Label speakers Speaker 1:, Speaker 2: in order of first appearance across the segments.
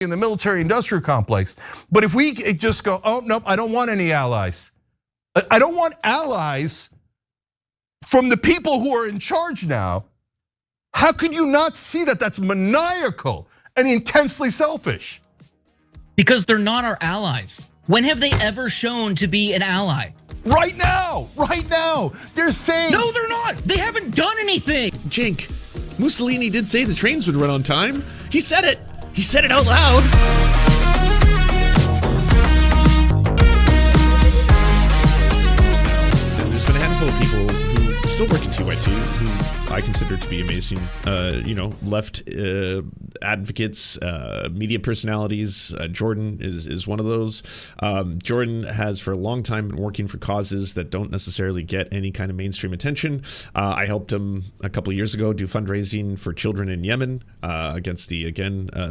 Speaker 1: in the military-industrial complex. But if we just go, oh, nope, I don't want any allies. I don't want allies from the people who are in charge now. How could you not see that that's maniacal and intensely selfish?
Speaker 2: Because they're not our allies. When have they ever shown to be an ally?
Speaker 1: Right now, they're saying.
Speaker 2: No, they're not. They haven't done anything.
Speaker 3: Cenk, Mussolini did say the trains would run on time. He said it. He said it out loud. There's been a handful of people who still work in TYT who I consider to be amazing, left advocates, media personalities. Jordan is one of those. Jordan has for a long time been working for causes that don't necessarily get any kind of mainstream attention. I helped him a couple of years ago do fundraising for children in Yemen against the,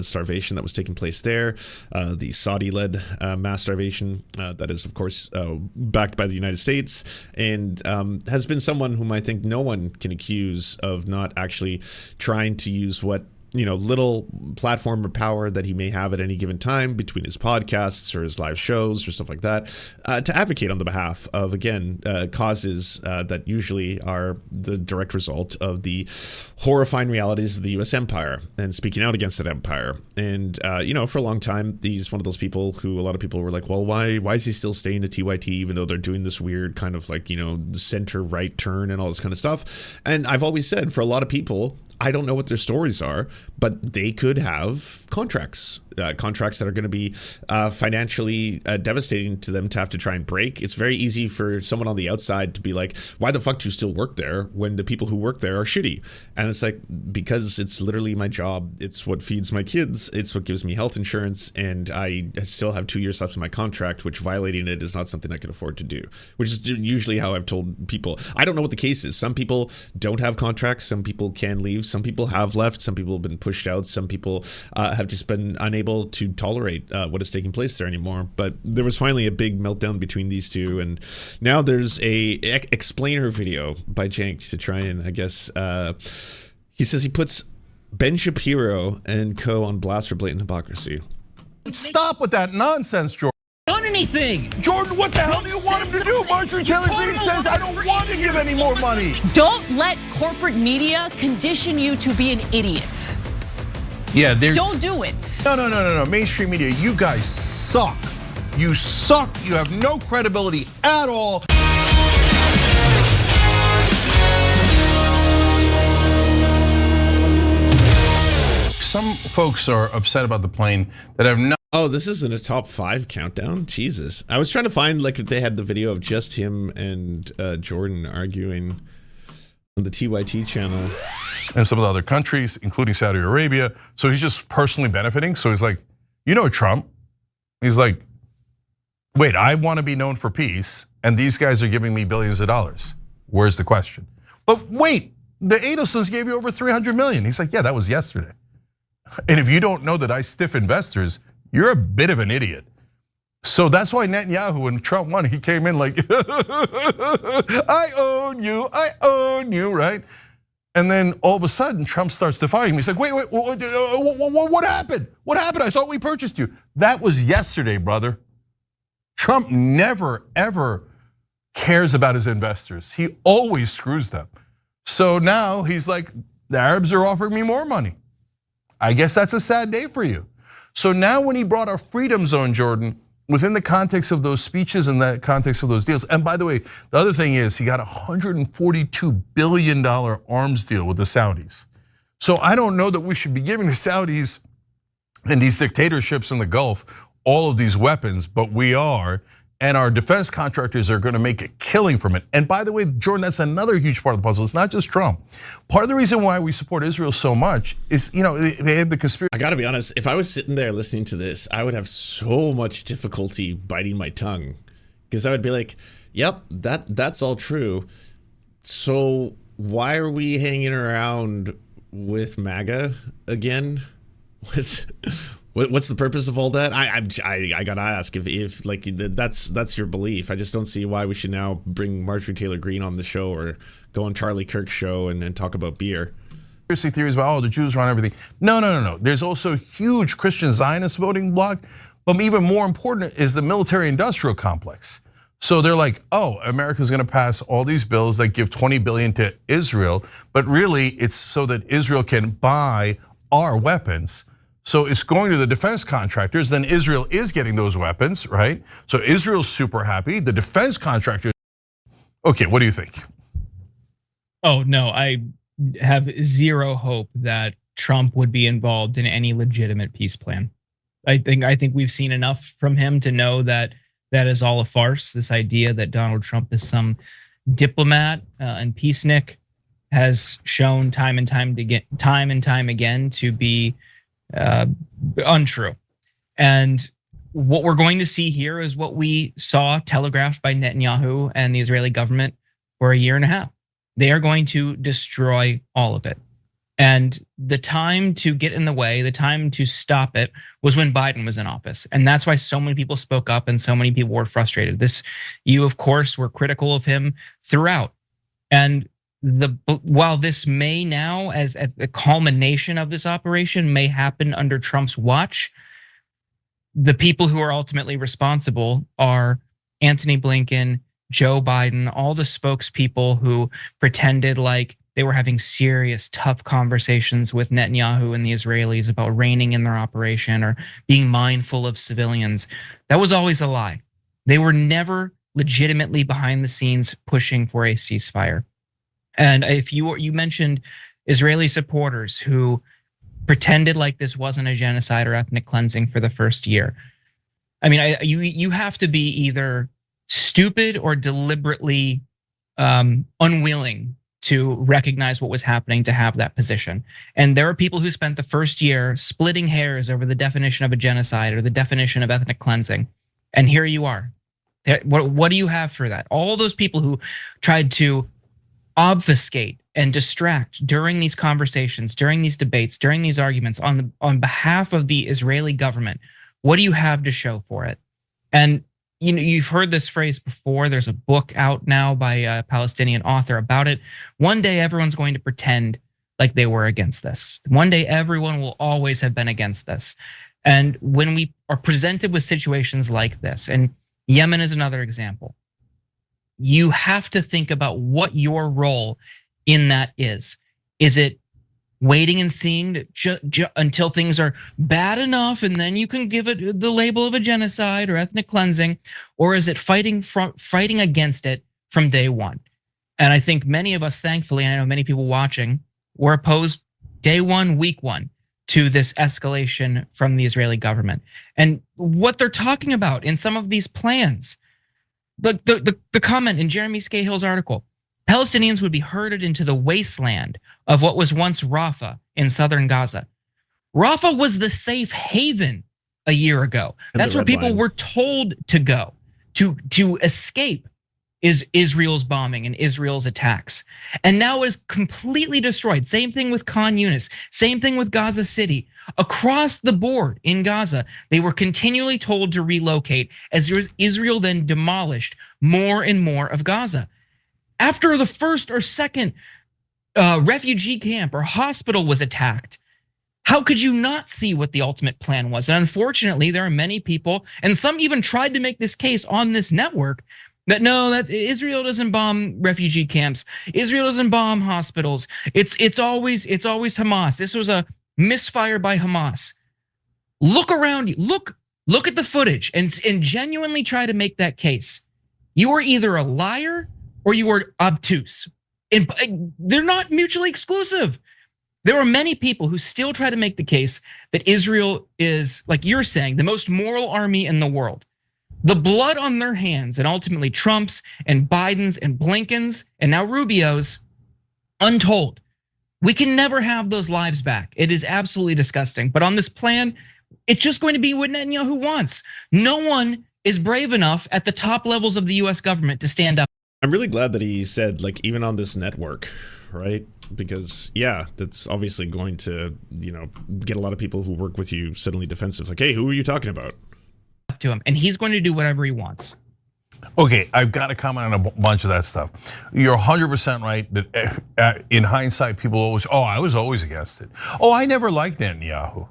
Speaker 3: starvation that was taking place there, the Saudi-led mass starvation that is, of course, backed by the United States, and has been someone whom I think no one can accuse of not actually trying to use what little platform or power that he may have at any given time between his podcasts or his live shows or stuff like that, to advocate on the behalf of, causes that usually are the direct result of the horrifying realities of the U.S. empire and speaking out against that empire. And, for a long time, he's one of those people who a lot of people were like, well, why is he still staying at TYT even though they're doing this weird kind of center-right turn and all this kind of stuff? And I've always said, for a lot of people, I don't know what their stories are, but they could have contracts that are going to be financially devastating to them to have to try and break. It's very easy for someone on the outside to be like, why the fuck do you still work there when the people who work there are shitty? And it's like, because it's literally my job. It's what feeds my kids. It's what gives me health insurance. And I still have 2 years left in my contract, which violating it is not something I can afford to do, which is usually how I've told people. I don't know what the case is. Some people don't have contracts. Some people can leave. Some people have left. Some people have been pushed out. Some people have just been unable to tolerate what is taking place there anymore. But there was finally a big meltdown between these two, and now there's a explainer video by Cenk to try and, he says he puts Ben Shapiro and co on blast for blatant hypocrisy.
Speaker 1: Stop with that nonsense, Jordan.
Speaker 2: Done anything?
Speaker 1: Jordan, what the hell do you want him to do? Marjorie Taylor Greene says, I don't want to give any more money.
Speaker 4: Don't let corporate media condition you to be an idiot.
Speaker 1: Yeah,
Speaker 4: don't do it.
Speaker 1: No. Mainstream media, you guys suck. You suck. You have no credibility at all. Some folks are upset about the plane that have not.
Speaker 3: Oh, this isn't a top 5 countdown? Jesus. I was trying to find if they had the video of just him and Jordan arguing on the TYT channel.
Speaker 1: And some of the other countries, including Saudi Arabia. So he's just personally benefiting. So he's like, Trump. He's like, wait, I want to be known for peace, and these guys are giving me billions of dollars. Where's the question? But wait, the Adelsons gave you over 300 million. He's like, yeah, that was yesterday. And if you don't know that I stiff investors, you're a bit of an idiot. So that's why Netanyahu, when Trump won, he came in like, I own you, right? And then all of a sudden, Trump starts defying him. He's like, wait, what happened? What happened? I thought we purchased you. That was yesterday, brother. Trump never, ever cares about his investors. He always screws them. So now he's like, the Arabs are offering me more money. I guess that's a sad day for you. So now when he brought our freedom zone, Jordan, within the context of those speeches and the context of those deals. And by the way, the other thing is he got a $142 billion arms deal with the Saudis. So I don't know that we should be giving the Saudis and these dictatorships in the Gulf all of these weapons, but we are. And our defense contractors are gonna make a killing from it. And by the way, Jordan, that's another huge part of the puzzle. It's not just Trump. Part of the reason why we support Israel so much is, they had the conspiracy.
Speaker 3: I gotta be honest, if I was sitting there listening to this, I would have so much difficulty biting my tongue. Because I would be like, yep, that's all true. So why are we hanging around with MAGA again? What's the purpose of all that? I gotta ask if like that's your belief. I just don't see why we should now bring Marjorie Taylor Greene on the show or go on Charlie Kirk's show and talk about beer.
Speaker 1: conspiracy theories about, oh, the Jews run everything. No. There's also a huge Christian Zionist voting bloc, but even more important is the military-industrial complex. So they're like, oh, America's gonna pass all these bills that give 20 billion to Israel, but really it's so that Israel can buy our weapons. So it's going to the defense contractors, then Israel is getting those weapons, right? So Israel's super happy, the defense contractors. Okay, what do you think?
Speaker 2: Oh no, I have zero hope that Trump would be involved in any legitimate peace plan. I think we've seen enough from him to know that that is all a farce. This idea that Donald Trump is some diplomat and peacenik has shown time and time again to be untrue. And what we're going to see here is what we saw telegraphed by Netanyahu and the Israeli government for a year and a half. They are going to destroy all of it. And the time to get in the way, the time to stop it was when Biden was in office. And that's why so many people spoke up and so many people were frustrated. You of course were critical of him throughout. And while this may now, as the culmination of this operation may happen under Trump's watch, the people who are ultimately responsible are Antony Blinken, Joe Biden, all the spokespeople who pretended like they were having serious, tough conversations with Netanyahu and the Israelis about reining in their operation or being mindful of civilians. That was always a lie. They were never legitimately behind the scenes pushing for a ceasefire. And if you mentioned Israeli supporters who pretended like this wasn't a genocide or ethnic cleansing for the first year. I mean, you have to be either stupid or deliberately unwilling to recognize what was happening to have that position. And there are people who spent the first year splitting hairs over the definition of a genocide or the definition of ethnic cleansing. And here you are. What do you have for that? All those people who tried to obfuscate and distract during these conversations, during these debates, during these arguments on behalf of the Israeli government, what do you have to show for it? And you know, you've heard this phrase before. There's a book out now by a Palestinian author about it. One day everyone's going to pretend like they were against this. One day everyone will always have been against this. And when we are presented with situations like this, and Yemen is another example, you have to think about what your role in that is. Is it waiting and seeing until things are bad enough and then you can give it the label of a genocide or ethnic cleansing? Or is it fighting against it from day one? And I think many of us, thankfully, and I know many people watching, were opposed day one, week one to this escalation from the Israeli government. And what they're talking about in some of these plans, the comment in Jeremy Scahill's article, Palestinians would be herded into the wasteland of what was once Rafah in southern Gaza. Rafah was the safe haven a year ago. That's where people were told to go to escape is Israel's bombing and Israel's attacks. And now is completely destroyed. Same thing with Khan Yunis, same thing with Gaza City. Across the board in Gaza, they were continually told to relocate as Israel then demolished more and more of Gaza. After the first or second refugee camp or hospital was attacked, how could you not see what the ultimate plan was? And unfortunately, there are many people, and some even tried to make this case on this network, that no, that Israel doesn't bomb refugee camps. Israel doesn't bomb hospitals. It's always Hamas. This was a misfire by Hamas. Look around you. Look at the footage and genuinely try to make that case. You are either a liar or you are obtuse. And they're not mutually exclusive. There are many people who still try to make the case that Israel is, like you're saying, the most moral army in the world. The blood on their hands, and ultimately Trump's and Biden's and Blinken's and now Rubio's, untold. We can never have those lives back. It is absolutely disgusting. But on this plan, it's just going to be what Netanyahu wants. No one is brave enough at the top levels of the US government to stand up.
Speaker 3: I'm really glad that he said, like, even on this network, right? Because yeah, that's obviously going to, get a lot of people who work with you suddenly defensive. Like, hey, who are you talking about?
Speaker 2: To him, and he's going to do whatever he wants.
Speaker 1: Okay, I've got to comment on a bunch of that stuff. You're 100% right that in hindsight, people always, I was always against it. I never liked Netanyahu.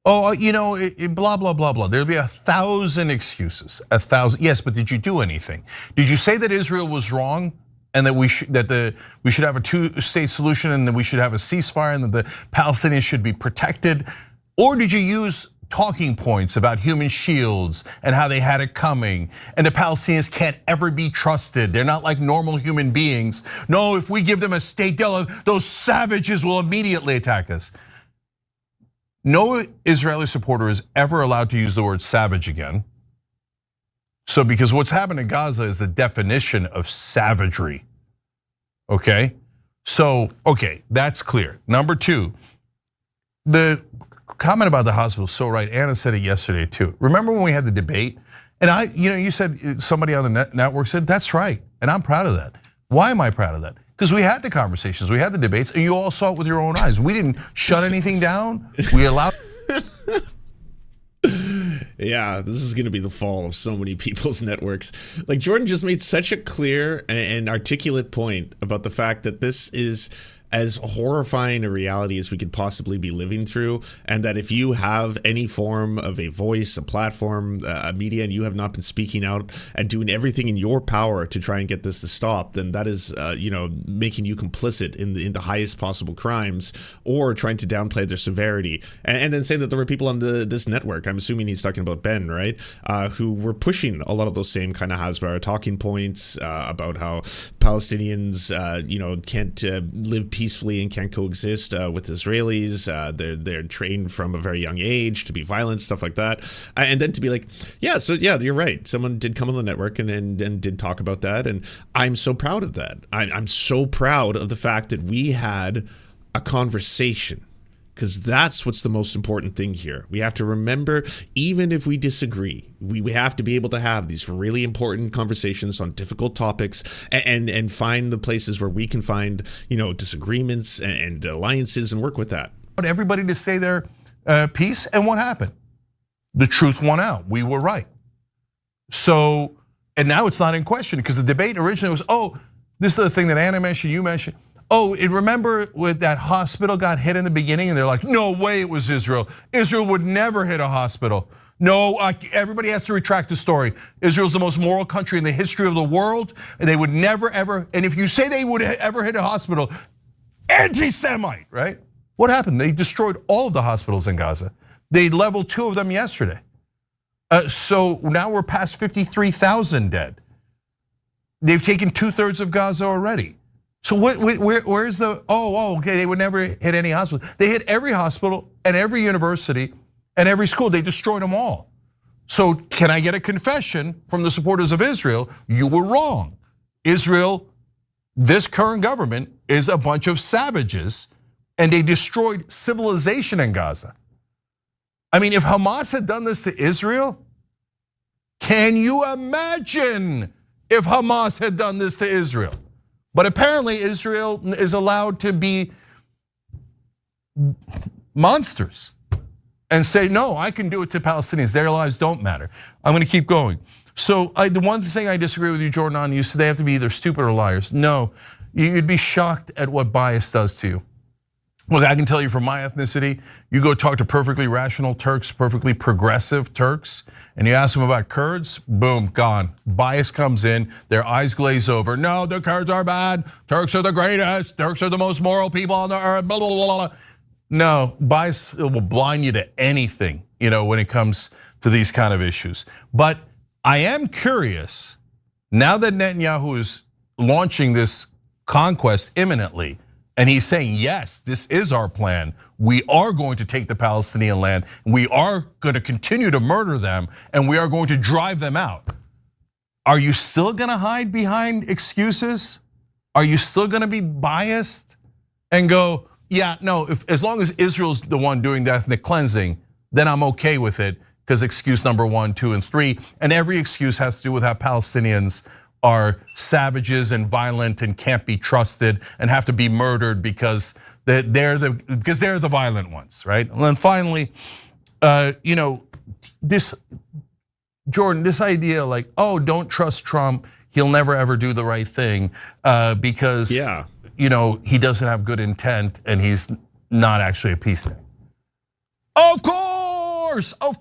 Speaker 1: Blah, blah, blah, blah. There'll be 1,000 excuses, 1,000. Yes, but did you do anything? Did you say that Israel was wrong and that we should have a two-state solution and that we should have a ceasefire and that the Palestinians should be protected? Or did you use talking points about human shields and how they had it coming and the Palestinians can't ever be trusted? They're not like normal human beings. No, if we give them a state, those savages will immediately attack us. No Israeli supporter is ever allowed to use the word savage again. So because what's happened in Gaza is the definition of savagery, okay? So, okay, that's clear. Number two, the comment about the hospital is so right. Anna said it yesterday too. Remember when we had the debate? And you said, somebody on the network said, that's right, and I'm proud of that. Why am I proud of that? Because we had the conversations, we had the debates, and you all saw it with your own eyes. We didn't shut anything down. We allowed.
Speaker 3: Yeah, this is going to be the fall of so many people's networks. Like Jordan just made such a clear and articulate point about the fact that this is as horrifying a reality as we could possibly be living through, and that if you have any form of a voice, a platform, a media, and you have not been speaking out and doing everything in your power to try and get this to stop, then that is, making you complicit in the highest possible crimes, or trying to downplay their severity. And then saying that there were people on this network, I'm assuming he's talking about Ben, right, who were pushing a lot of those same kind of Hasbara talking points about how Palestinians, can't live peacefully and can't coexist with Israelis. They're trained from a very young age to be violent, stuff like that. And then to be like, yeah, you're right. Someone did come on the network and did talk about that. And I'm so proud of that. I'm so proud of the fact that we had a conversation, because that's what's the most important thing here. We have to remember, even if we disagree, we have to be able to have these really important conversations on difficult topics and find the places where we can find, disagreements and alliances and work with that.
Speaker 1: But everybody to say their piece, and what happened? The truth won out. We were right. So, and now it's not in question, because the debate originally was, this is the thing that Anna mentioned, you mentioned. Remember when that hospital got hit in the beginning and they're like, no way it was Israel. Israel would never hit a hospital. No, everybody has to retract the story. Israel's the most moral country in the history of the world, and they would never ever, and if you say they would ever hit a hospital, anti-Semite, right? What happened? They destroyed all of the hospitals in Gaza. They leveled 2 of them yesterday. So now we're past 53,000 dead. They've taken 2/3 of Gaza already. So where's the, okay, they would never hit any hospital. They hit every hospital and every university and every school. They destroyed them all. So can I get a confession from the supporters of Israel? You were wrong. Israel, this current government, is a bunch of savages, and they destroyed civilization in Gaza. I mean, if Hamas had done this to Israel, can you imagine if Hamas had done this to Israel? But apparently Israel is allowed to be monsters and say, no, I can do it to Palestinians. Their lives don't matter. I'm gonna keep going. So the one thing I disagree with you, Jordan, on, you said they have to be either stupid or liars. No, you'd be shocked at what bias does to you. Look, I can tell you from my ethnicity, you go talk to perfectly rational Turks, perfectly progressive Turks, and you ask them about Kurds, boom, gone. Bias comes in, their eyes glaze over. No, the Kurds are bad, Turks are the greatest, Turks are the most moral people on the earth, blah, blah, blah, blah. No, bias will blind you to anything, when it comes to these kind of issues. But I am curious, now that Netanyahu is launching this conquest imminently, and he's saying, yes, this is our plan. We are going to take the Palestinian land. We are going to continue to murder them, and we are going to drive them out. Are you still going to hide behind excuses? Are you still going to be biased and go, yeah, no, as long as Israel's the one doing the ethnic cleansing, then I'm okay with it, because excuse number 1, 2, and 3, and every excuse has to do with how Palestinians are savages and violent and can't be trusted and have to be murdered because they're the violent ones, right? And then finally, this Jordan, this idea like, oh, don't trust Trump, he'll never ever do the right thing because he doesn't have good intent and he's not actually a peace thing. Of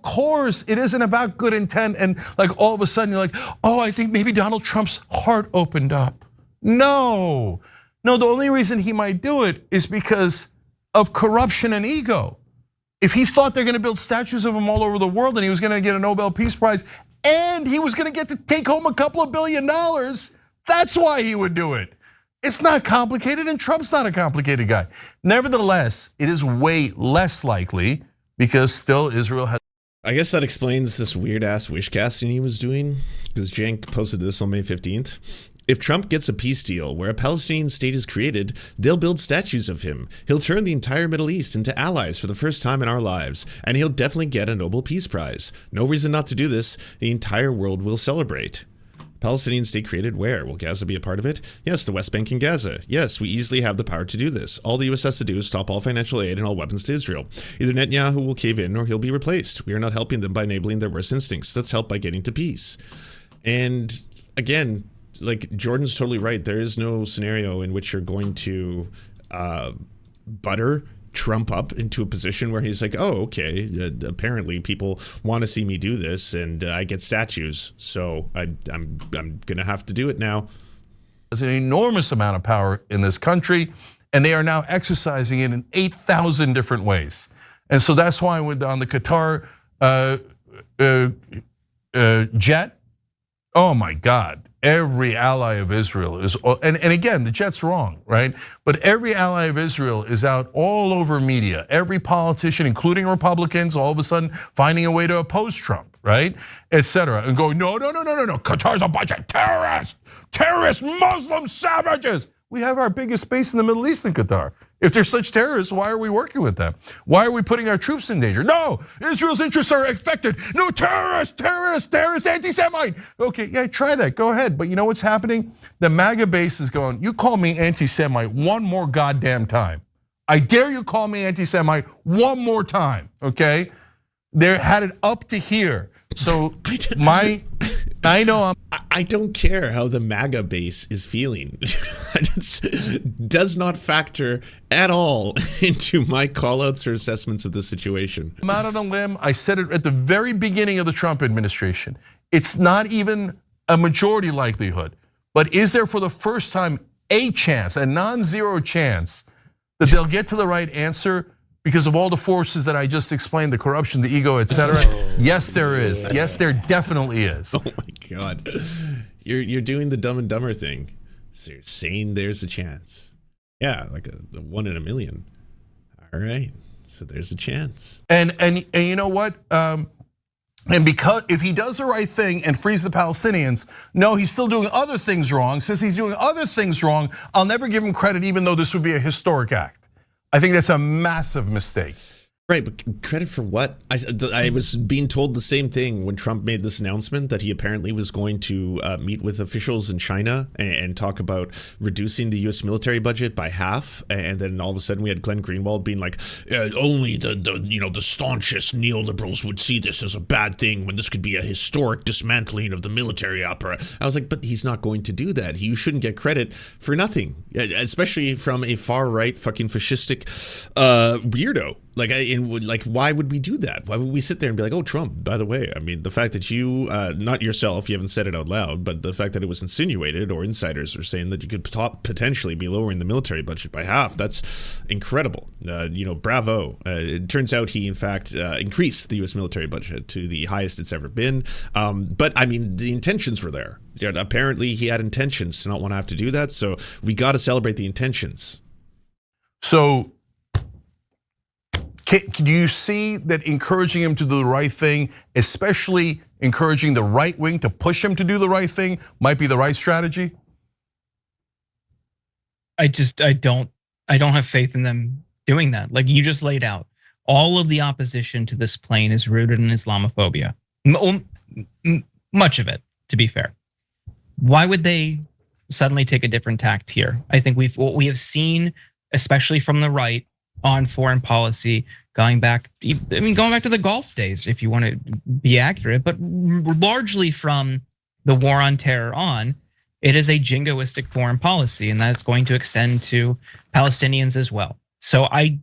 Speaker 1: course, it isn't about good intent and like all of a sudden you're like, oh, I think maybe Donald Trump's heart opened up. No, the only reason he might do it is because of corruption and ego. If he thought they're gonna build statues of him all over the world and he was gonna get a Nobel Peace Prize and he was gonna get to take home a couple of $1 billion, that's why he would do it. It's not complicated and Trump's not a complicated guy. Nevertheless, it is way less likely because still Israel has.
Speaker 3: I guess that explains this weird ass wish casting he was doing, because Cenk posted this on May 15th. If Trump gets a peace deal where a Palestinian state is created, they'll build statues of him. He'll turn the entire Middle East into allies for the first time in our lives, and he'll definitely get a Nobel Peace Prize. No reason not to do this. The entire world will celebrate. Palestinian state created where? Will Gaza be a part of it? Yes, the West Bank and Gaza. Yes, we easily have the power to do this. All the US has to do is stop all financial aid and all weapons to Israel. Either Netanyahu will cave in or he'll be replaced. We are not helping them by enabling their worst instincts. Let's help by getting to peace. And again, like Jordan's totally right. There is no scenario in which you're going to butter Trump up into a position where he's like, oh, okay, apparently people want to see me do this and I get statues, so I'm gonna have to do it now.
Speaker 1: There's an enormous amount of power in this country and they are now exercising it in 8,000 different ways. And so that's why on the Qatar jet, oh my God, every ally of Israel is, and again, the jet's wrong, right? But every ally of Israel is out all over media. Every politician, including Republicans, all of a sudden finding a way to oppose Trump, right? Etc. And going, no, Qatar's a bunch of terrorist Muslim savages. We have our biggest base in the Middle East in Qatar. If they're such terrorists, why are we working with them? Why are we putting our troops in danger? No, Israel's interests are affected. No, terrorist, anti-Semite. Okay, yeah, try that, go ahead. But you know what's happening? The MAGA base is going, you call me anti-Semite one more goddamn time. I dare you call me anti-Semite one more time, okay? They're had it up to here. So I know
Speaker 3: I don't care how the MAGA base is feeling. It does not factor at all into my callouts or assessments of the situation.
Speaker 1: I'm out on a limb. I said it at the very beginning of the Trump administration. It's not even a majority likelihood, but is there for the first time a chance, a non-zero chance, that they'll get to the right answer because of all the forces that I just explained, the corruption, the ego, etc. Yes, there is. Yes, there definitely is.
Speaker 3: Oh my God, you're doing the Dumb and Dumber thing. So you're saying there's a chance. Yeah, like a 1 in a million. All right, so there's a chance.
Speaker 1: And you know what? And because if he does the right thing and frees the Palestinians, no, he's still doing other things wrong. Since he's doing other things wrong, I'll never give him credit, even though this would be a historic act. I think that's a massive mistake.
Speaker 3: Right, but credit for what? I was being told the same thing when Trump made this announcement that he apparently was going to meet with officials in China and talk about reducing the US military budget by half. And then all of a sudden we had Glenn Greenwald being like, only the staunchest neoliberals would see this as a bad thing when this could be a historic dismantling of the military apparatus. I was like, but he's not going to do that. You shouldn't get credit for nothing, especially from a far right fucking fascistic weirdo. Like, why would we do that? Why would we sit there and be like, oh, Trump, by the way, I mean, the fact that you, not yourself, you haven't said it out loud, but the fact that it was insinuated or insiders are saying that you could potentially be lowering the military budget by half, that's incredible. Bravo. It turns out he, in fact, increased the US military budget to the highest it's ever been. But I mean, the intentions were there. Apparently he had intentions to not want to have to do that. So we got to celebrate the intentions.
Speaker 1: So, do you see that encouraging him to do the right thing, especially encouraging the right wing to push him to do the right thing, might be the right strategy?
Speaker 2: I don't have faith in them doing that. Like you just laid out, all of the opposition to this plan is rooted in Islamophobia. Much of it, to be fair. Why would they suddenly take a different tact here? I think what we have seen, especially from the right on foreign policy, going back to the Gulf days, if you want to be accurate, but largely from the war on terror on, it is a jingoistic foreign policy, and that's going to extend to Palestinians as well. So I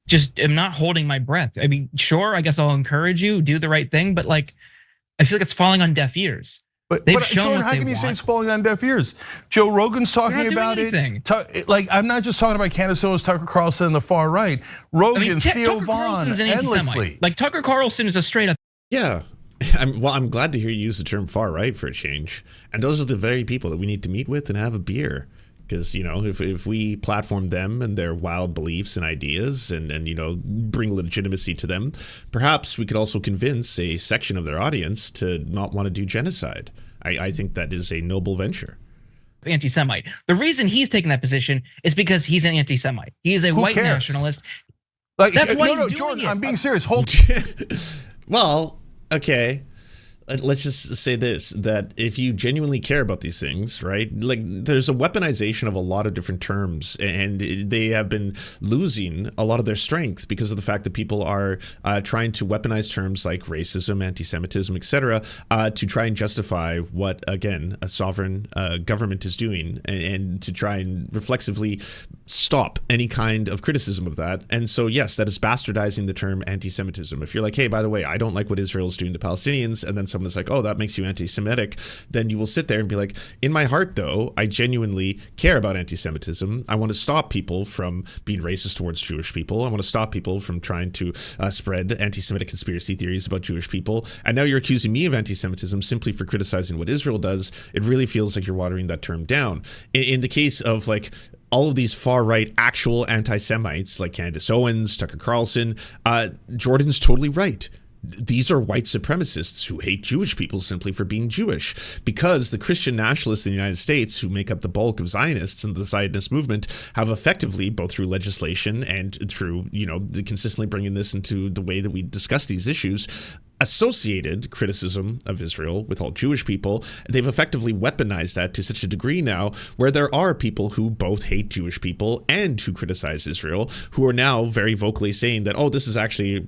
Speaker 2: just am not holding my breath. I mean, sure, I guess I'll encourage you, do the right thing, but like, I feel like it's falling on deaf ears.
Speaker 1: But
Speaker 2: shown
Speaker 1: Jordan, how can you say it's falling on deaf ears? Joe Rogan's talking about it. Like, I'm not just talking about Candace Owens, Tucker Carlson, and the far right. Rogan, Theo Vaughn, endlessly.
Speaker 2: Like Tucker Carlson is a straight up.
Speaker 3: Yeah. I'm glad to hear you use the term far right for a change. And those are the very people that we need to meet with and have a beer. Because, if we platform them and their wild beliefs and ideas and bring legitimacy to them, perhaps we could also convince a section of their audience to not want to do genocide. I think that is a noble venture.
Speaker 2: Anti-Semite. The reason he's taking that position is because he's an anti-Semite. He is a white nationalist.
Speaker 1: Like,
Speaker 2: that's why
Speaker 1: no, Jordan, I'm being serious. Hold.
Speaker 3: Well, okay. Let's just say this, that if you genuinely care about these things, right, like there's a weaponization of a lot of different terms, and they have been losing a lot of their strength because of the fact that people are trying to weaponize terms like racism, anti-Semitism, etc., to try and justify what, again, a sovereign government is doing, and to try and reflexively stop any kind of criticism of that. And so, yes, that is bastardizing the term anti-Semitism. If you're like, hey, by the way, I don't like what Israel is doing to Palestinians, and then someone is like, oh, that makes you anti-Semitic, then you will sit there and be like, in my heart, though, I genuinely care about anti-Semitism. I want to stop people from being racist towards Jewish people. I want to stop people from trying to spread anti-Semitic conspiracy theories about Jewish people. And now you're accusing me of anti-Semitism simply for criticizing what Israel does. It really feels like you're watering that term down. In the case of like all of these far-right actual anti-Semites like Candace Owens, Tucker Carlson, Jordan's totally right. These are white supremacists who hate Jewish people simply for being Jewish, because the Christian nationalists in the United States, who make up the bulk of Zionists and the Zionist movement, have effectively, both through legislation and through, consistently bringing this into the way that we discuss these issues, associated criticism of Israel with all Jewish people. They've effectively weaponized that to such a degree now where there are people who both hate Jewish people and who criticize Israel, who are now very vocally saying that, oh, this is actually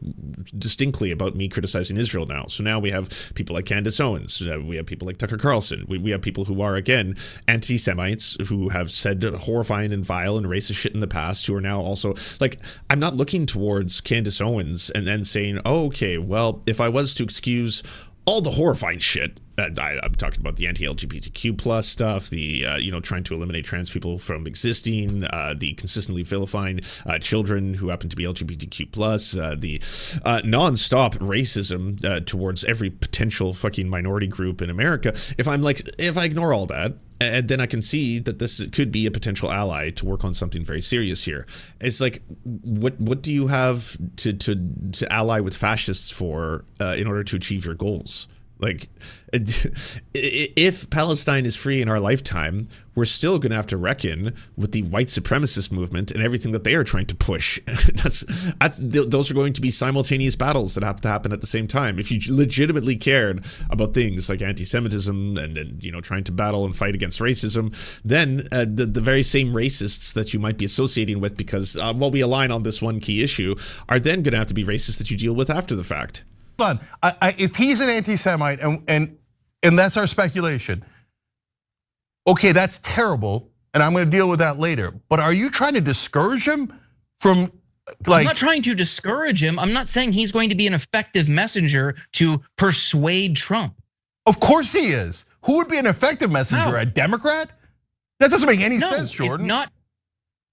Speaker 3: distinctly about me criticizing Israel now. So now we have people like Candace Owens, we have people like Tucker Carlson, we have people who are, again, anti-Semites who have said horrifying and vile and racist shit in the past, who are now also, like, I'm not looking towards Candace Owens and then saying, oh, okay, well, if I was to excuse all the horrifying shit, I'm talking about the anti-LGBTQ plus stuff, the trying to eliminate trans people from existing, the consistently vilifying children who happen to be LGBTQ plus, the nonstop racism towards every potential fucking minority group in America. If I ignore all that, and then I can see that this could be a potential ally to work on something very serious here. It's like, what do you have to ally with fascists for in order to achieve your goals? Like, if Palestine is free in our lifetime, we're still going to have to reckon with the white supremacist movement and everything that they are trying to push. Those are going to be simultaneous battles that have to happen at the same time. If you legitimately cared about things like anti-Semitism and trying to battle and fight against racism, then the very same racists that you might be associating with because we align on this one key issue are then going to have to be racists that you deal with after the fact.
Speaker 1: Hold on, if he's an anti-Semite and that's our speculation, okay, that's terrible, and I'm going to deal with that later. But are you trying to discourage him from, like?
Speaker 2: I'm not trying to discourage him. I'm not saying he's going to be an effective messenger to persuade Trump.
Speaker 1: Of course he is. Who would be an effective messenger?
Speaker 2: How?
Speaker 1: A Democrat? That doesn't make any sense, Jordan.
Speaker 2: Not.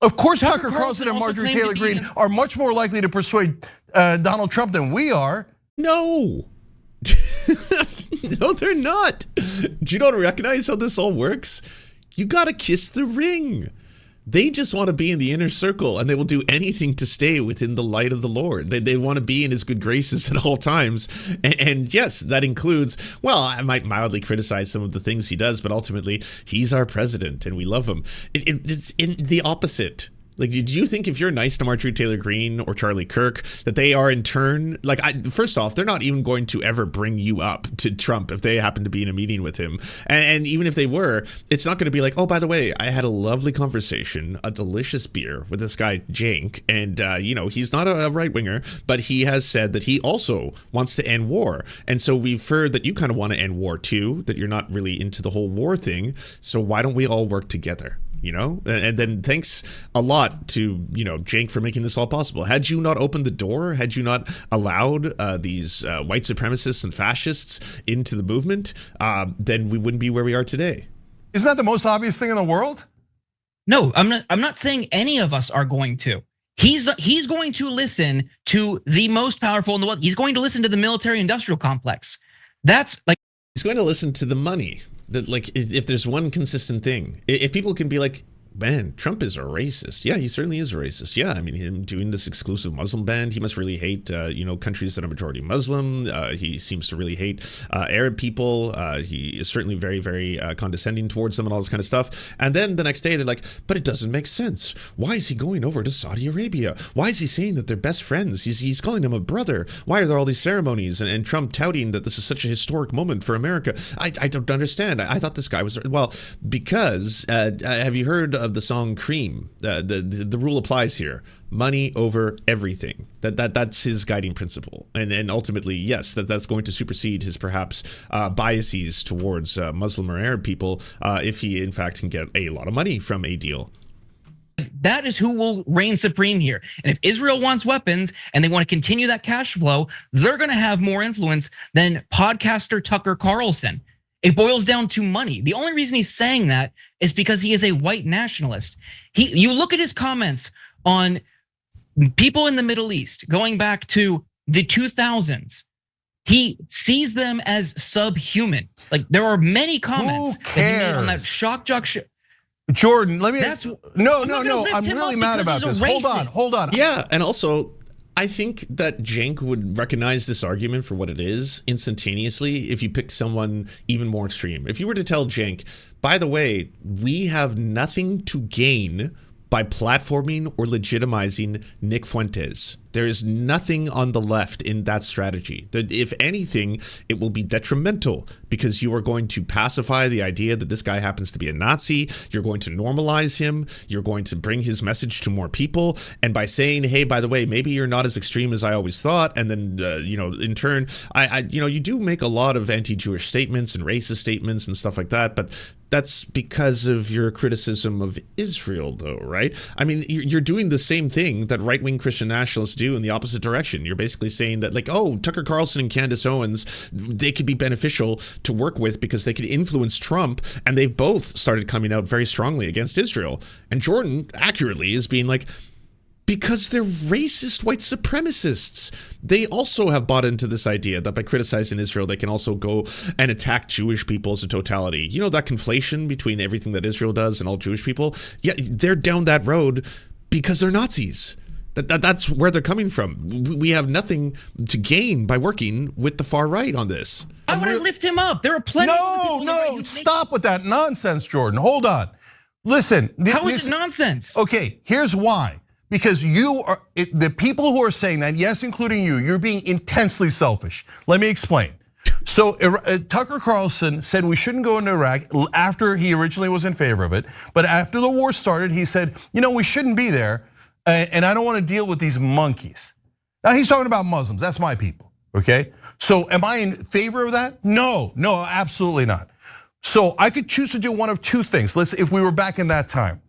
Speaker 1: Of course, Tucker Carlson and Marjorie Taylor Greene are much more likely to persuade Donald Trump than we are.
Speaker 3: No. No, they're not. Do you not recognize how this all works? You gotta kiss the ring. They just want to be in the inner circle, and they will do anything to stay within the light of the Lord. They want to be in his good graces at all times. And yes, that includes, well, I might mildly criticize some of the things he does, but ultimately, he's our president, and we love him. It's in the opposite. Like, do you think if you're nice to Marjorie Taylor Greene or Charlie Kirk, that they are in turn, like, first off, they're not even going to ever bring you up to Trump if they happen to be in a meeting with him. And even if they were, it's not going to be like, oh, by the way, I had a lovely conversation, a delicious beer with this guy, Cenk. And, he's not a right winger, but he has said that he also wants to end war. And so we've heard that you kind of want to end war too, that you're not really into the whole war thing. So why don't we all work together? And then thanks a lot to, Cenk for making this all possible. Had you not opened the door, had you not allowed these white supremacists and fascists into the movement, then we wouldn't be where we are today.
Speaker 1: Isn't that the most obvious thing in the world?
Speaker 2: No, I'm not saying any of us are going to. He's going to listen to the most powerful in the world. He's going to listen to the military industrial complex. That's like,
Speaker 3: he's going to listen to the money. That, like, if there's one consistent thing, if people can be like, man, Trump is a racist. Yeah, he certainly is a racist. Yeah, I mean, him doing this exclusive Muslim ban, he must really hate, countries that are majority Muslim. He seems to really hate Arab people. He is certainly very, very condescending towards them and all this kind of stuff. And then the next day they're like, but it doesn't make sense. Why is he going over to Saudi Arabia? Why is he saying that they're best friends? He's calling him a brother. Why are there all these ceremonies? And Trump touting that this is such a historic moment for America. I don't understand. I thought this guy was, well, because have you heard of the song Cream? The rule applies here. Money over everything. That's his guiding principle. And ultimately, yes, that's going to supersede his perhaps biases towards Muslim or Arab people if he in fact can get a lot of money from a deal.
Speaker 2: that is who will reign supreme here. And if Israel wants weapons and they want to continue that cash flow, they're going to have more influence than podcaster Tucker Carlson. It boils down to money. The only reason he's saying that is because he is a white nationalist. You look at his comments on people in the Middle East going back to the 2000s. He sees them as subhuman. Like there are many comments that he made on that shock jock shit.
Speaker 1: Jordan, let me. No. I'm
Speaker 2: him
Speaker 1: really
Speaker 2: up
Speaker 1: mad
Speaker 2: because
Speaker 1: about
Speaker 2: he's
Speaker 1: this.
Speaker 2: a
Speaker 1: Hold on.
Speaker 3: Yeah, and also, I think that Cenk would recognize this argument for what it is instantaneously if you pick someone even more extreme. If you were to tell Cenk, by the way, we have nothing to gain by platforming or legitimizing Nick Fuentes. There is nothing on the left in that strategy. If anything, it will be detrimental because you are going to pacify the idea that this guy happens to be a Nazi. You're going to normalize him. You're going to bring his message to more people. And by saying, hey, by the way, maybe you're not as extreme as I always thought. And then, in turn, you do make a lot of anti-Jewish statements and racist statements and stuff like that. But that's because of your criticism of Israel, though, right? I mean, you're doing the same thing that right-wing Christian nationalists do in the opposite direction. You're basically saying that, like, oh, Tucker Carlson and Candace Owens, they could be beneficial to work with because they could influence Trump, and they've both started coming out very strongly against Israel. And Jordan, accurately, is being like, because they're racist white supremacists. They also have bought into this idea that by criticizing Israel, they can also go and attack Jewish people as a totality. You know, that conflation between everything that Israel does and all Jewish people? Yeah, they're down that road because they're Nazis. That's where they're coming from. We have nothing to gain by working with the far right on this.
Speaker 2: Why would I lift him up? There are plenty of people.
Speaker 1: No, stop with that nonsense, Jordan. Hold on. Listen.
Speaker 2: How is it nonsense?
Speaker 1: Okay, here's why. Because you are, the people who are saying that, yes, including you, you're being intensely selfish. Let me explain. So Tucker Carlson said we shouldn't go into Iraq after he originally was in favor of it. But after the war started, he said, we shouldn't be there. And I don't want to deal with these monkeys. Now he's talking about Muslims, that's my people, okay? So am I in favor of that? No, absolutely not. So I could choose to do one of two things. If we were back in that time.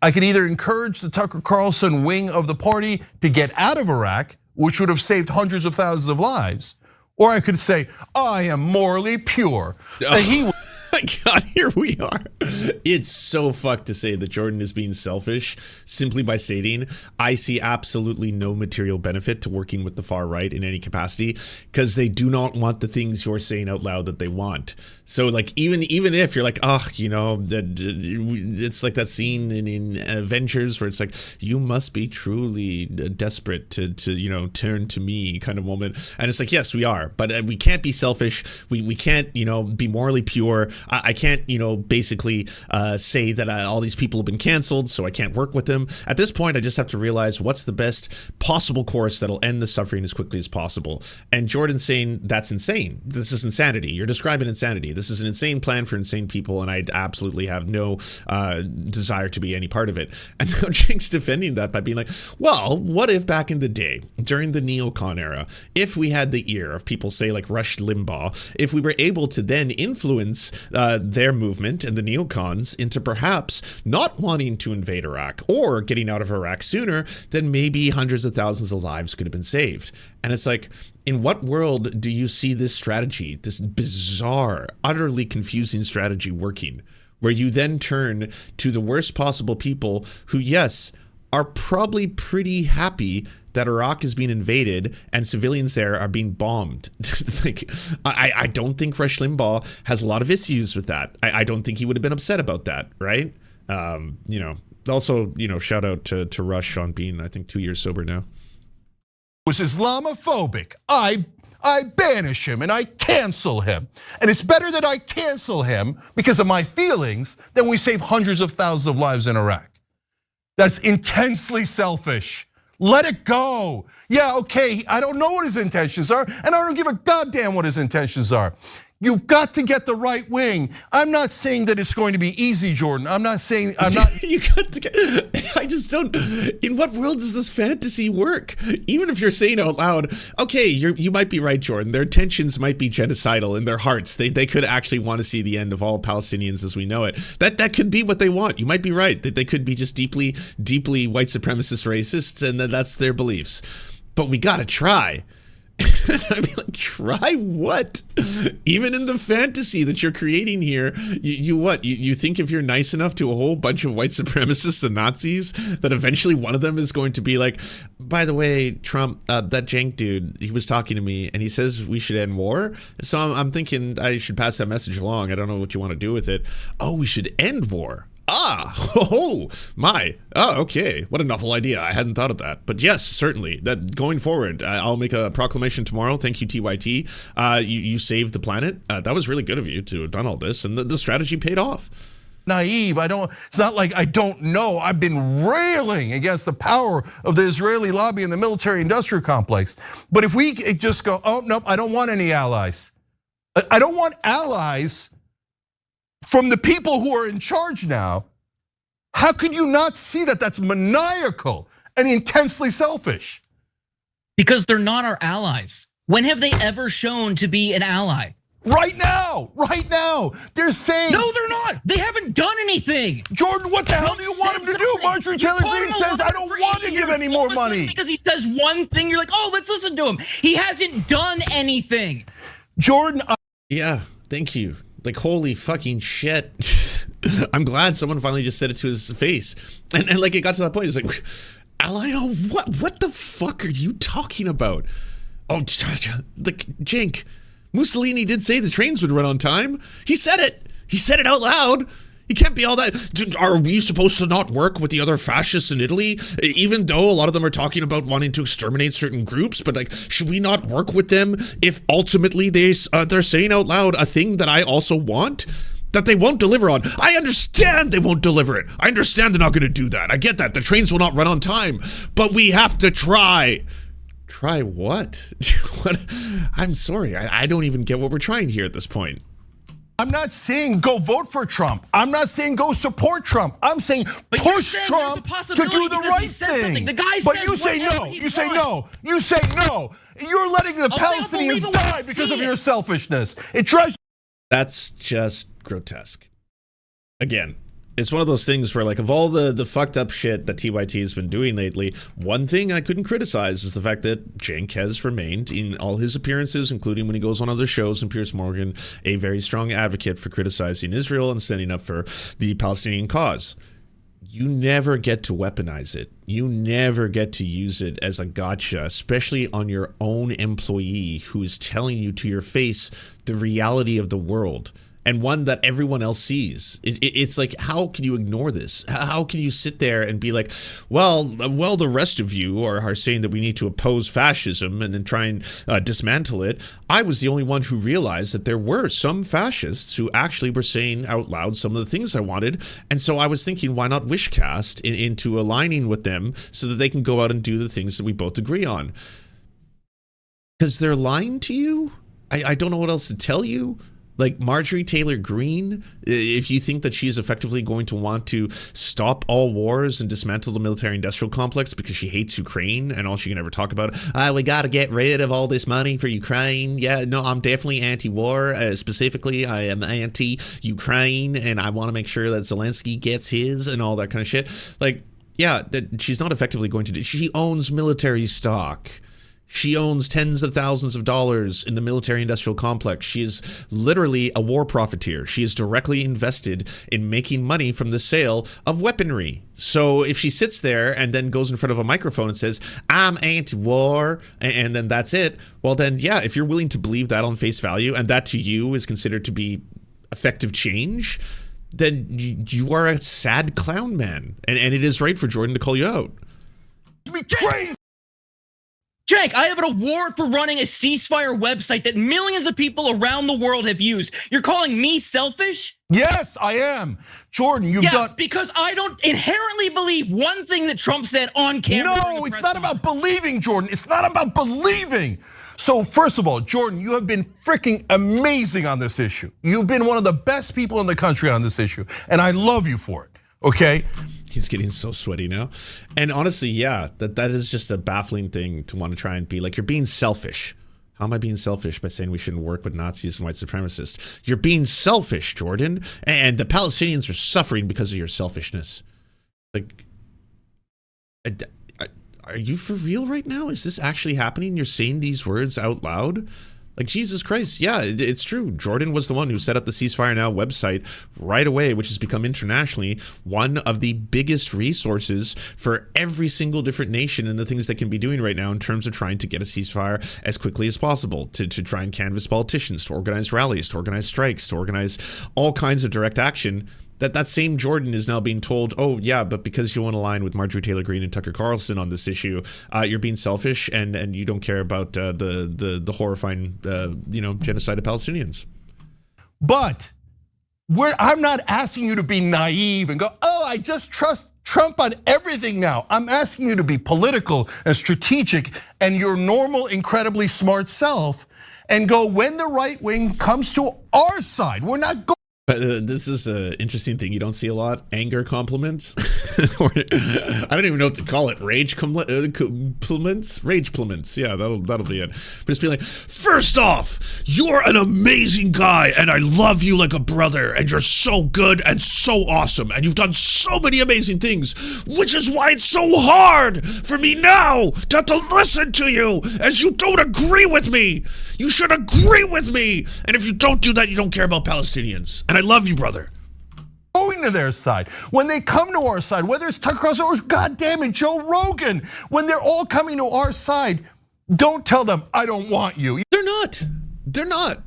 Speaker 1: I could either encourage the Tucker Carlson wing of the party to get out of Iraq, which would have saved hundreds of thousands of lives, or I could say, I am morally pure.
Speaker 3: God, here we are. It's so fucked to say that Jordan is being selfish simply by stating, I see absolutely no material benefit to working with the far right in any capacity because they do not want the things you're saying out loud that they want. So like even if you're like, it's like that scene in Avengers where it's like, you must be truly desperate to turn to me kind of moment. And it's like, yes, we are, but we can't be selfish. We can't, be morally pure. I can't, basically say that all these people have been canceled, so I can't work with them. At this point, I just have to realize what's the best possible course that'll end the suffering as quickly as possible. And Jordan's saying that's insane. This is insanity. You're describing insanity. This is an insane plan for insane people, and I absolutely have no desire to be any part of it. And now Cenk's defending that by being like, well, what if back in the day, during the neocon era, if we had the ear of people, say, like Rush Limbaugh, if we were able to then influence their movement and the neocons into perhaps not wanting to invade Iraq or getting out of Iraq sooner, then maybe hundreds of thousands of lives could have been saved. And it's like, in what world do you see this strategy, this bizarre, utterly confusing strategy working, where you then turn to the worst possible people who, yes, are probably pretty happy that Iraq is being invaded and civilians there are being bombed. Like, I don't think Rush Limbaugh has a lot of issues with that. I don't think he would have been upset about that, right? Also, shout out to Rush on being, I think, 2 years sober now.
Speaker 1: Was Islamophobic. I banish him and I cancel him. And it's better that I cancel him because of my feelings than we save hundreds of thousands of lives in Iraq. That's intensely selfish. Let it go. Yeah, okay, I don't know what his intentions are, and I don't give a goddamn what his intentions are. You've got to get the right wing. I'm not saying that it's going to be easy, Jordan. I'm not.
Speaker 3: You got to get. I just don't. In what world does this fantasy work? Even if you're saying out loud, okay, you might be right, Jordan. Their intentions might be genocidal in their hearts. They could actually want to see the end of all Palestinians as we know it. That could be what they want. You might be right. That they could be just deeply white supremacist racists, and that's their beliefs. But we gotta try. I mean, like, try what? Even in the fantasy that you're creating here, you think if you're nice enough to a whole bunch of white supremacists and Nazis that eventually one of them is going to be like, by the way, Trump, that Cenk dude, he was talking to me and he says we should end war. So I'm thinking I should pass that message along. I don't know what you want to do with it. Oh, we should end war. Okay. What a novel idea. I hadn't thought of that. But yes, certainly. That going forward, I'll make a proclamation tomorrow. Thank you, TYT. You saved the planet. That was really good of you to have done all this, and the strategy paid off.
Speaker 1: Naive. It's not like I don't know. I've been railing against the power of the Israeli lobby and the military industrial complex. But if we just go, oh, nope, I don't want any allies. I don't want allies from the people who are in charge now. How could you not see that that's maniacal and intensely selfish?
Speaker 2: Because they're not our allies. When have they ever shown to be an ally?
Speaker 1: Right now. They're saying.
Speaker 2: No, they're not. They haven't done anything.
Speaker 1: Jordan, what the hell do you want him to do? Marjorie Taylor Greene says, I don't want to give any more money.
Speaker 2: Because he says one thing, you're like, oh, let's listen to him. He hasn't done anything.
Speaker 1: Jordan.
Speaker 3: Yeah, thank you. Like, holy fucking shit. I'm glad someone finally just said it to his face. And like, it got to that point, it's like, ally, what the fuck are you talking about? Oh, like, Cenk, Mussolini did say the trains would run on time. He said it. He said it out loud. He can't be all that. Are we supposed to not work with the other fascists in Italy? Even though a lot of them are talking about wanting to exterminate certain groups, but like, should we not work with them if ultimately they're saying out loud a thing that I also want? That they won't deliver on. I understand they won't deliver it. I understand they're not going to do that. I get that. The trains will not run on time, but we have to try. Try what? I'm sorry. I don't even get what we're trying here at this point.
Speaker 1: I'm not saying go vote for Trump. I'm not saying go support Trump. I'm saying push Trump to do the right thing.
Speaker 2: The guy
Speaker 1: but you say no. You say no. You say no. You're letting the Palestinians die because of your selfishness. It drives.
Speaker 3: That's just grotesque. Again, it's one of those things where, like, of all the fucked up shit that TYT has been doing lately, one thing I couldn't criticize is the fact that Cenk has remained in all his appearances, including when he goes on other shows and Piers Morgan, a very strong advocate for criticizing Israel and standing up for the Palestinian cause. You never get to weaponize it. You never get to use it as a gotcha, especially on your own employee who is telling you to your face the reality of the world. and one that everyone else sees. It's like, how can you ignore this? How can you sit there and be like, well, the rest of you are saying that we need to oppose fascism and then try and dismantle it. I was the only one who realized that there were some fascists who actually were saying out loud some of the things I wanted. And so I was thinking, why not wishcast into aligning with them so that they can go out and do the things that we both agree on? Because they're lying to you? I don't know what else to tell you. Like Marjorie Taylor Greene, if you think that she's effectively going to want to stop all wars and dismantle the military-industrial complex because she hates Ukraine and all she can ever talk about, we got to get rid of all this money for Ukraine. Yeah, no, I'm definitely anti-war. Specifically, I am anti-Ukraine, and I want to make sure that Zelensky gets his and all that kind of shit. Like, yeah, that she's not effectively going to do. She owns military stock. She owns tens of thousands of dollars in the military-industrial complex. She is literally a war profiteer. She is directly invested in making money from the sale of weaponry. So if she sits there and then goes in front of a microphone and says, I'm anti-war, and then that's it, well then, yeah, if you're willing to believe that on face value, and that to you is considered to be effective change, then you are a sad clown, man. And it is right for Jordan to call you out.
Speaker 1: Be crazy.
Speaker 2: Cenk, I have an award for running a ceasefire website that millions of people around the world have used. You're calling me selfish?
Speaker 1: Yes, I am. Jordan, you've done.
Speaker 2: Because I don't inherently believe one thing that Trump said on camera.
Speaker 1: No, it's not about believing, Jordan. It's not about believing. So first of all, Jordan, you have been freaking amazing on this issue. You've been one of the best people in the country on this issue, and I love you for it, okay?
Speaker 3: He's getting so sweaty now. And honestly, yeah, that is just a baffling thing to want to try and be like, you're being selfish. How am I being selfish by saying we shouldn't work with Nazis and white supremacists? You're being selfish, Jordan. And the Palestinians are suffering because of your selfishness. Like, are you for real right now? Is this actually happening? You're saying these words out loud? Like, Jesus Christ, yeah, it's true. Jordan was the one who set up the Ceasefire Now website right away, which has become internationally one of the biggest resources for every single different nation and the things they can be doing right now in terms of trying to get a ceasefire as quickly as possible, to try and canvass politicians, to organize rallies, to organize strikes, to organize all kinds of direct action. That same Jordan is now being told, oh yeah, but because you want to align with Marjorie Taylor Greene and Tucker Carlson on this issue, you're being selfish and you don't care about the horrifying genocide of Palestinians.
Speaker 1: But I'm not asking you to be naive and go, oh, I just trust Trump on everything now. I'm asking you to be political and strategic and your normal, incredibly smart self, and go, when the right wing comes to our side, we're not going.
Speaker 3: This is an interesting thing you don't see a lot. Anger compliments. Or, I don't even know what to call it. Rage compliments? Rage compliments. Yeah, that'll be it. But just be like, first off, you're an amazing guy and I love you like a brother and you're so good and so awesome and you've done so many amazing things, which is why it's so hard for me now to have to listen to you as you don't agree with me. You should agree with me. And if you don't do that, you don't care about Palestinians. And I love you, brother.
Speaker 1: Going to their side. When they come to our side, whether it's Tucker Carlson or goddamn it, Joe Rogan, when they're all coming to our side, don't tell them, I don't want you.
Speaker 3: They're not. They're not.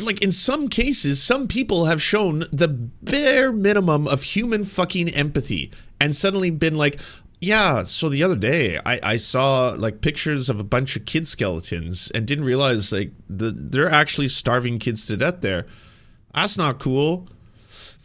Speaker 3: Like, in some cases, some people have shown the bare minimum of human fucking empathy and suddenly been like, yeah, so the other day I saw like pictures of a bunch of kid skeletons and didn't realize like they're actually starving kids to death there. That's not cool.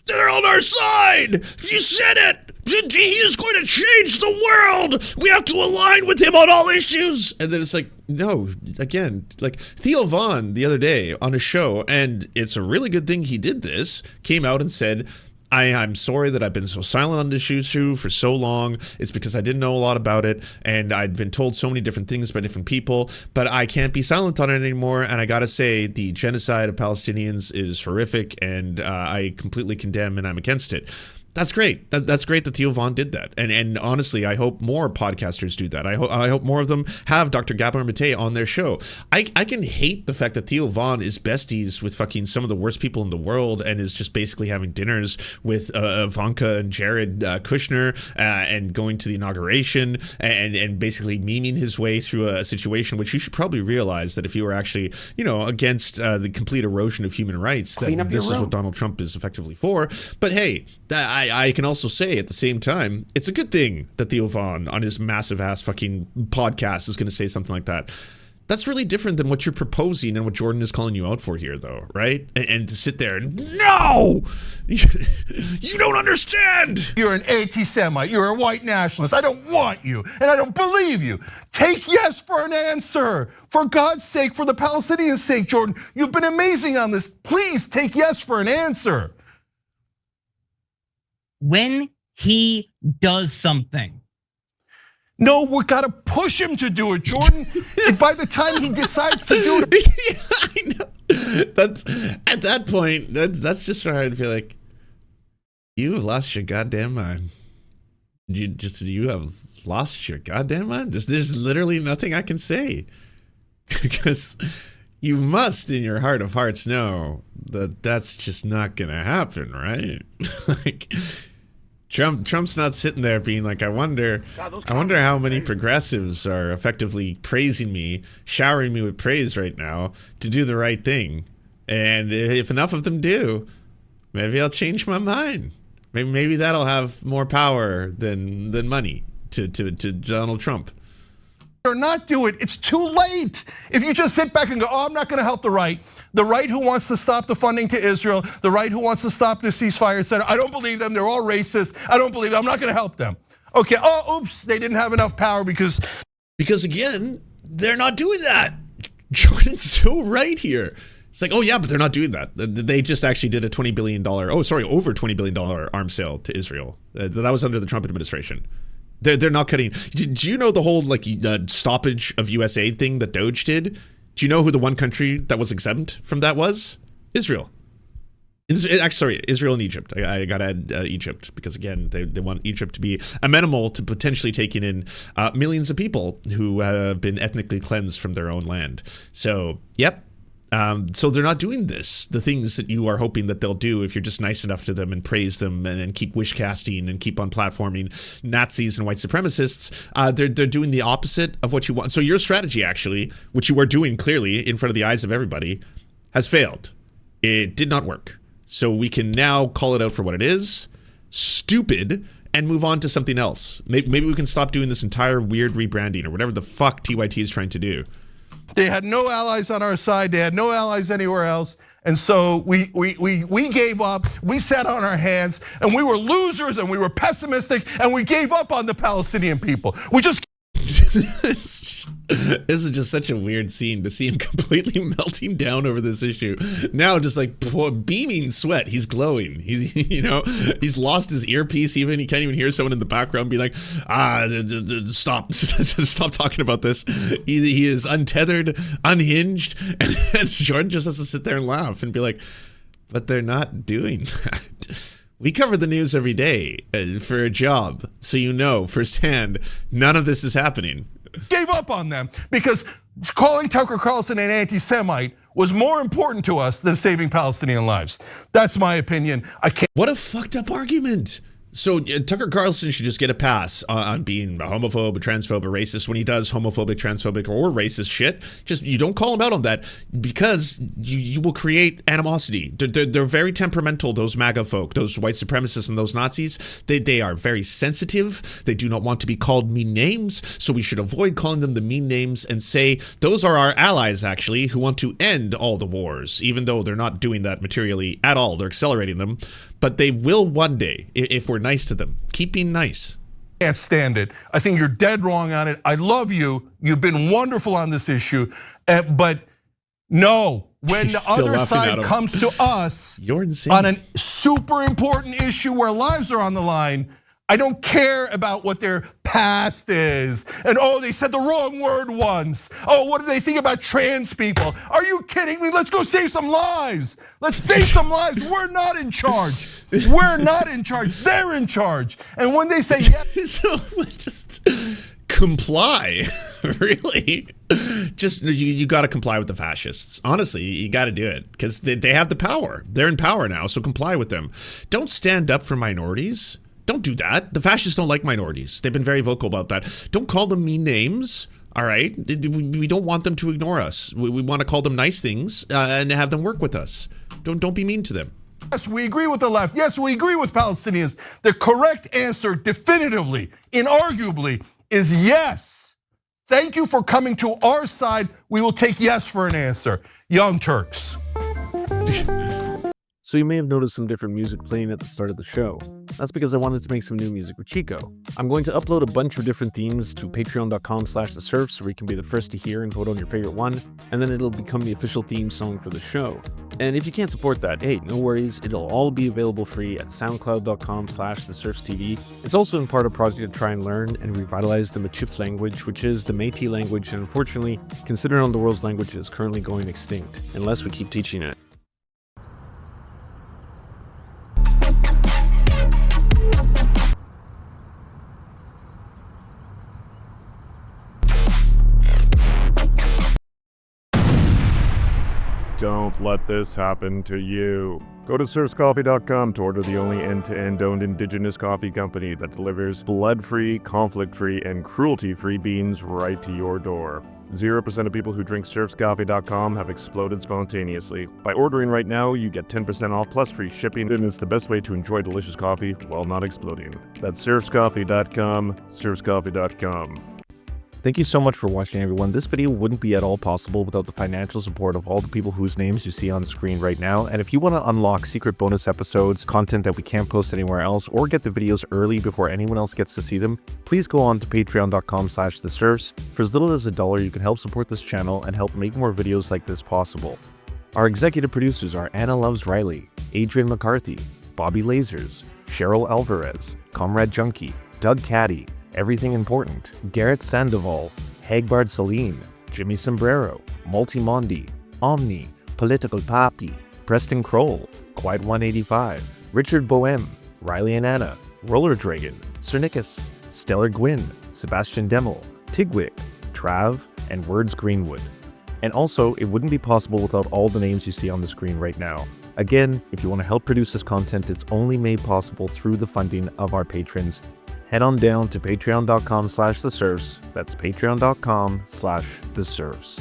Speaker 3: They're on our side. You said it. He is going to change the world. We have to align with him on all issues. And then it's like, no, again, like Theo Von the other day on a show, and it's a really good thing he did this, came out and said, I'm sorry that I've been so silent on this issue for so long. It's because I didn't know a lot about it and I'd been told so many different things by different people, but I can't be silent on it anymore. And I gotta say, the genocide of Palestinians is horrific and I completely condemn and I'm against it. That's great. That's great that Theo Von did that. And honestly, I hope more podcasters do that. I hope more of them have Dr. Gabor Mate on their show. I can hate the fact that Theo Von is besties with fucking some of the worst people in the world and is just basically having dinners with Ivanka and Jared Kushner and going to the inauguration and basically memeing his way through a situation which you should probably realize that if you were actually, against the complete erosion of human rights, that this is what Donald Trump is effectively for. But hey, I can also say at the same time, it's a good thing that Theo Von on his massive ass fucking podcast is going to say something like that. That's really different than what you're proposing and what Jordan is calling you out for here, though, right? And to sit there and, no! You don't understand!
Speaker 1: You're an anti-Semite. You're a white nationalist. I don't want you, and I don't believe you. Take yes for an answer. For God's sake, for the Palestinians' sake, Jordan, you've been amazing on this. Please take yes for an answer.
Speaker 5: When he does something.
Speaker 1: No, we gotta push him to do it, Jordan. And by the time he decides to do it,
Speaker 3: I know. That's at that point. That's just where I'd feel like you have lost your goddamn mind. You have lost your goddamn mind. There's literally nothing I can say because you must, in your heart of hearts, know that that's just not gonna happen, right? Like. Trump's not sitting there being like, I wonder how many progressives are effectively praising me, showering me with praise right now to do the right thing. And if enough of them do, maybe I'll change my mind. Maybe that'll have more power than money to Donald Trump.
Speaker 1: or not do it, it's too late. If you just sit back and go, I'm not gonna help the right who wants to stop the funding to Israel, the right who wants to stop the ceasefire, etc. I don't believe them, they're all racist. I don't believe them, I'm not gonna help them. Okay, oops, they didn't have enough power because
Speaker 3: again, they're not doing that. Jordan's so right here. It's like, oh yeah, but they're not doing that. They just actually did a $20 billion, over $20 billion arms sale to Israel. That was under the Trump administration. They're not cutting. Do you know the whole stoppage of US aid thing that Doge did? Do you know who the one country that was exempt from that was? Israel. Actually, sorry, Israel and Egypt. I got to add Egypt because, again, they want Egypt to be amenable to potentially taking in millions of people who have been ethnically cleansed from their own land. So, yep. So they're not doing this, the things that you are hoping that they'll do if you're just nice enough to them and praise them and keep wish casting and keep on platforming Nazis and white supremacists. They're doing the opposite of what you want. So your strategy, actually, which you are doing clearly in front of the eyes of everybody, has failed. It did not work. So we can now call it out for what it is, stupid, and move on to something else. Maybe we can stop doing this entire weird rebranding or whatever the fuck TYT is trying to do.
Speaker 1: They had no allies on our side. They had no allies anywhere else. And so we gave up, we sat on our hands, and we were losers and we were pessimistic and we gave up on the Palestinian people. We just
Speaker 3: This is just such a weird scene to see him completely melting down over this issue. Now just like beaming sweat, he's glowing. He's he's lost his earpiece even. He can't even hear someone in the background be like, stop talking about this. He is untethered, unhinged, and Jordan just has to sit there and laugh and be like, but they're not doing that. We cover the news every day for a job, so you know firsthand none of this is happening.
Speaker 1: gave up on them because calling Tucker Carlson an anti-Semite was more important to us than saving Palestinian lives. That's my opinion. I can't.
Speaker 3: What a fucked up argument. So Tucker Carlson should just get a pass on being a homophobe, a transphobe, a racist when he does homophobic, transphobic, or racist shit. Just you don't call him out on that because you will create animosity. They're very temperamental, those MAGA folk, those white supremacists and those Nazis. They are very sensitive. They do not want to be called mean names. So we should avoid calling them the mean names and say those are our allies actually who want to end all the wars, even though they're not doing that materially at all. They're accelerating them. But they will one day if we're nice to them. Keep being nice.
Speaker 1: Can't stand it. I think you're dead wrong on it. I love you. You've been wonderful on this issue. But no, when the other side comes to us
Speaker 3: You're insane.
Speaker 1: on a super important issue where lives are on the line, I don't care about what their past is. And they said the wrong word once. What do they think about trans people? Are you kidding me? Let's go save some lives. Let's save some lives. We're not in charge. We're not in charge. They're in charge. And when they say yes,
Speaker 3: So just comply, really. Just you got to comply with the fascists. Honestly, you got to do it because they have the power. They're in power now, so comply with them. Don't stand up for minorities. Don't do that. The fascists don't like minorities. They've been very vocal about that. Don't call them mean names. All right, we don't want them to ignore us. We want to call them nice things and have them work with us. Don't be mean to them.
Speaker 1: yes, we agree with the left. Yes, we agree with Palestinians. The correct answer, definitively, inarguably, is yes. Thank you for coming to our side. We will take yes for an answer. Young Turks.
Speaker 6: So you may have noticed some different music playing at the start of the show. That's because I wanted to make some new music with Chico. I'm going to upload a bunch of different themes to patreon.com/theserfs where you can be the first to hear and vote on your favorite one, and then it'll become the official theme song for the show. And if you can't support that, hey, no worries, it'll all be available free at soundcloud.com/theserfstv. It's also in part a project to try and learn and revitalize the Michif language, which is the Métis language, and unfortunately, considering the world's language is currently going extinct, unless we keep teaching it.
Speaker 7: Don't let this happen to you. Go to serfscoffee.com to order the only end-to-end owned indigenous coffee company that delivers blood-free, conflict-free, and cruelty-free beans right to your door. 0% of people who drink serfscoffee.com have exploded spontaneously. By ordering right now, you get 10% off plus free shipping, and it's the best way to enjoy delicious coffee while not exploding. That's serfscoffee.com, serfscoffee.com.
Speaker 6: Thank you so much for watching, everyone. This video wouldn't be at all possible without the financial support of all the people whose names you see on the screen right now. And if you want to unlock secret bonus episodes, content that we can't post anywhere else, or get the videos early before anyone else gets to see them, please go on to patreon.com/theserfs. For as little as $1, you can help support this channel and help make more videos like this possible. Our executive producers are Anna Loves Riley, Adrian McCarthy, Bobby Lasers, Cheryl Alvarez, Comrade Junkie, Doug Caddy, Everything Important, Garrett Sandoval, Hagbard Saline, Jimmy Sombrero, Multimondi, Omni, Political Papi, Preston Kroll, Quiet 185, Richard Boehm, Riley and Anna, Roller Dragon, Cernicus, Stellar Gwyn, Sebastian Demel, Tigwig, Trav, and Words Greenwood. And also, it wouldn't be possible without all the names you see on the screen right now. Again, if you want to help produce this content, it's only made possible through the funding of our patrons. Head on down to patreon.com/theserfs. That's patreon.com/theserfs.